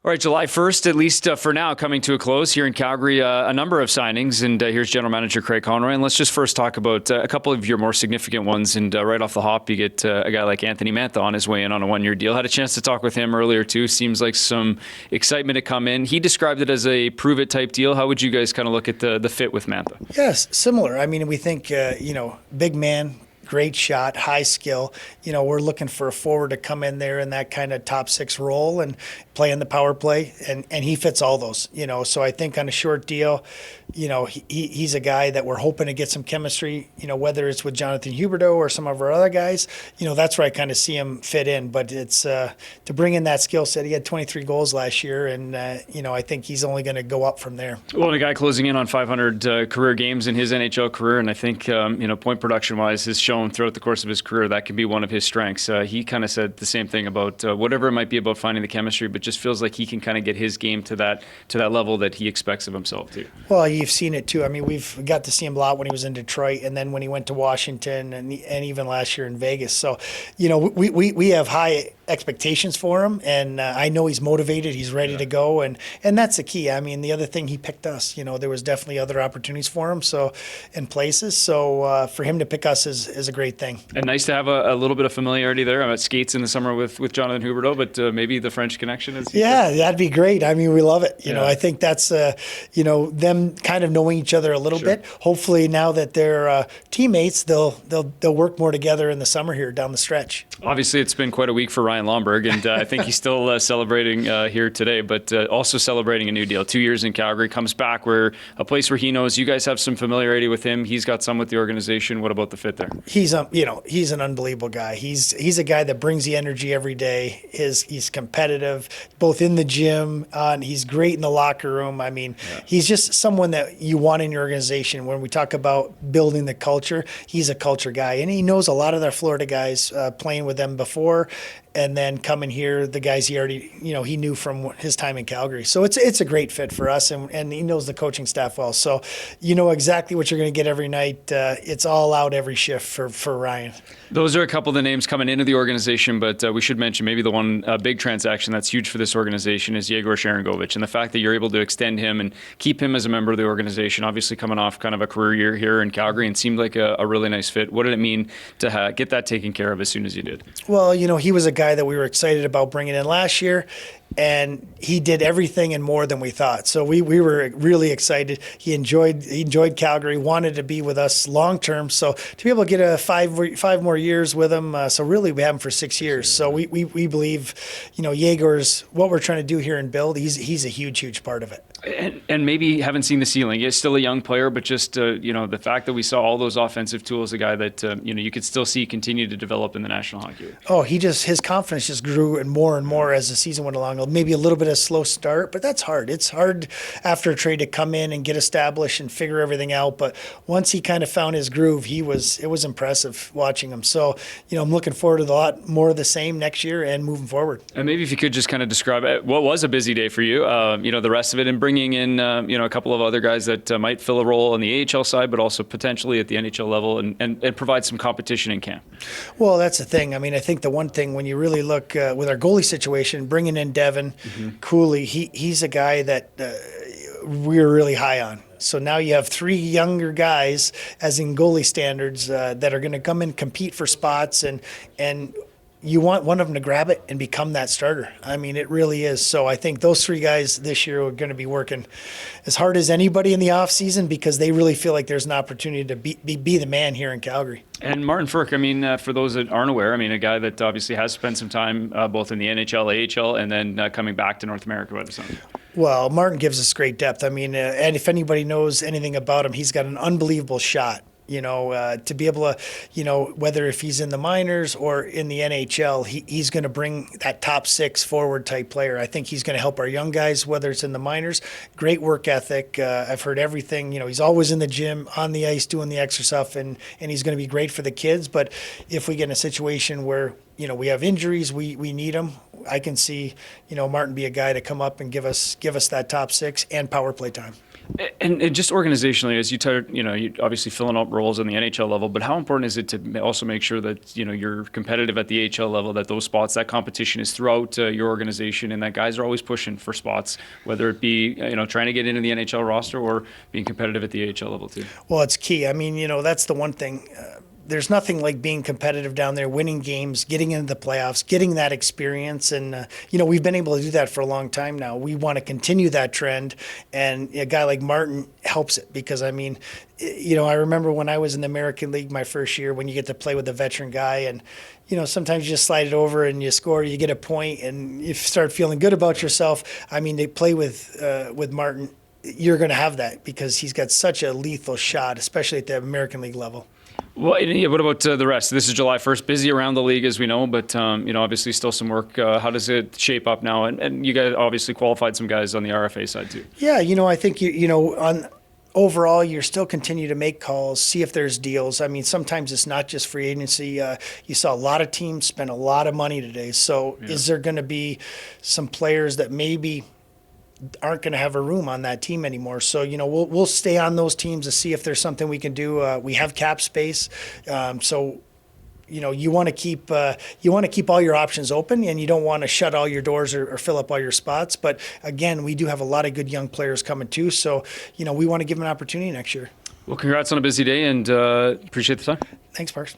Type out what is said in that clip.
All right, July 1st, at least for now, coming to a close here in Calgary, a number of signings. And here's General Manager Craig Conroy. And let's just first talk about a couple of your more significant ones. And right off the hop, you get a guy like Anthony Mantha on his way in on a one-year deal. Had a chance to talk with him earlier, too. Seems like some excitement to come in. He described it as a prove-it type deal. How would you guys kind of look at the fit with Mantha? Yes, similar. I mean, we think, big man, great shot, high skill. We're looking for a forward to come in there in that kind of top six role and play in the power play, and he fits all those. So I think on a short deal, he's a guy that we're hoping to get some chemistry. Whether it's with Jonathan Huberdeau or some of our other guys, that's where I kind of see him fit in. But it's to bring in that skill set. He had 23 goals last year, and I think he's only going to go up from there. Well, a guy closing in on 500 career games in his NHL career, and I think point production wise has shown throughout the course of his career that can be one of his strengths. He kind of said the same thing about whatever it might be about finding the chemistry, but just feels like he can kind of get his game to that level that he expects of himself too. Well, you've seen it too. I mean, we've got to see him a lot when he was in Detroit, and then when he went to Washington, and even last year in Vegas. So, we have high expectations for him, and I know he's motivated. He's ready to go, and that's the key. I mean, the other thing, he picked us. There was definitely other opportunities for him, in places. So for him to pick us is a great thing. And nice to have a little bit of familiarity there. I'm at skates in the summer with Jonathan Huberdeau, but maybe the French connection is. Yeah, that'd be great. I mean, we love it. I think that's them kind of knowing each other a little bit. Hopefully, now that they're teammates, they'll work more together in the summer here down the stretch. Obviously, it's been quite a week for Ryan Lomberg, and I think he's still celebrating here today, but also celebrating a new deal. 2 years in Calgary, comes back a place where he knows you guys have some familiarity with him. He's got some with the organization. What about the fit there? He's an unbelievable guy. He's a guy that brings the energy every day. He's competitive, both in the gym, and he's great in the locker room. I mean, he's just someone that you want in your organization. When we talk about building the culture, he's a culture guy, and he knows a lot of their Florida guys playing with them before. And then coming here, the guys he already, he knew from his time in Calgary. So it's a great fit for us, and he knows the coaching staff well. So you know exactly what you're going to get every night. It's all out every shift for Ryan. Those are a couple of the names coming into the organization, but we should mention maybe the one big transaction that's huge for this organization is Yegor Sharangovich, and the fact that you're able to extend him and keep him as a member of the organization, obviously coming off kind of a career year here in Calgary, and seemed like a really nice fit. What did it mean to get that taken care of as soon as you did? Well, he was a guy that we were excited about bringing in last year, and he did everything and more than we thought. So we were really excited. He enjoyed Calgary, wanted to be with us long term. So to be able to get five more years with him, so really we have him for 6 years. So we believe, Yegor's what we're trying to do here and build. He's a huge part of it. And maybe haven't seen the ceiling. He's still a young player, but just the fact that we saw all those offensive tools, a guy that you could still see continue to develop in the National Hockey League. Oh, his confidence just grew and more as the season went along. Maybe a little bit of a slow start, but that's hard. It's hard after a trade to come in and get established and figure everything out. But once he kind of found his groove, it was impressive watching him. So I'm looking forward to a lot more of the same next year and moving forward. And maybe if you could just kind of describe what was a busy day for you, the rest of it, and bringing in a couple of other guys that might fill a role on the AHL side, but also potentially at the NHL level, and provide some competition in camp. Well, that's the thing. I mean, I think the one thing when you really look with our goalie situation, bringing in Devin, Cooley, he's a guy that we're really high on. So now you have 3 younger guys, as in goalie standards, that are going to come and compete for spots, and you want one of them to grab it and become that starter. I mean, it really is. So I think those 3 guys this year are going to be working as hard as anybody in the offseason, because they really feel like there's an opportunity to be the man here in Calgary. And Martin Frk, I mean, for those that aren't aware, I mean, a guy that obviously has spent some time both in the NHL, AHL, and then coming back to North America by the summer. Well, Martin gives us great depth. I mean, and if anybody knows anything about him, he's got an unbelievable shot. To be able to, whether if he's in the minors or in the NHL, he's going to bring that top 6 forward type player. I think he's going to help our young guys, whether it's in the minors. Great work ethic. I've heard everything. He's always in the gym, on the ice, doing the extra stuff, and he's going to be great for the kids. But if we get in a situation where, we have injuries, we need him, I can see, Martin be a guy to come up and give us that top 6 and power play time. And just organizationally, as you obviously filling up roles on the NHL level, but how important is it to also make sure that you're competitive at the AHL level, that those spots, that competition is throughout your organization, and that guys are always pushing for spots, whether it be trying to get into the NHL roster or being competitive at the AHL level too. Well, it's key. I mean, that's the one thing. There's nothing like being competitive down there, winning games, getting into the playoffs, getting that experience. And, we've been able to do that for a long time now. We want to continue that trend. And a guy like Martin helps it because, I mean, I remember when I was in the American League my first year when you get to play with a veteran guy and, sometimes you just slide it over and you score, you get a point and you start feeling good about yourself. I mean, they play with Martin. You're going to have that because he's got such a lethal shot, especially at the American League level. Well, what about the rest? This is July 1st, busy around the league as we know, but obviously still some work. How does it shape up now? And you guys obviously qualified some guys on the RFA side too. Yeah, I think on overall you're still continue to make calls, see if there's deals. I mean, sometimes it's not just free agency. You saw a lot of teams spend a lot of money today. So is there going to be some players that maybe aren't going to have a room on that team anymore? So we'll stay on those teams to see if there's something we can do. We have cap space, so you want to keep all your options open, and you don't want to shut all your doors or fill up all your spots. But again, we do have a lot of good young players coming too, so we want to give them an opportunity next year. Well, congrats on a busy day, and appreciate the time. Thanks, Parks.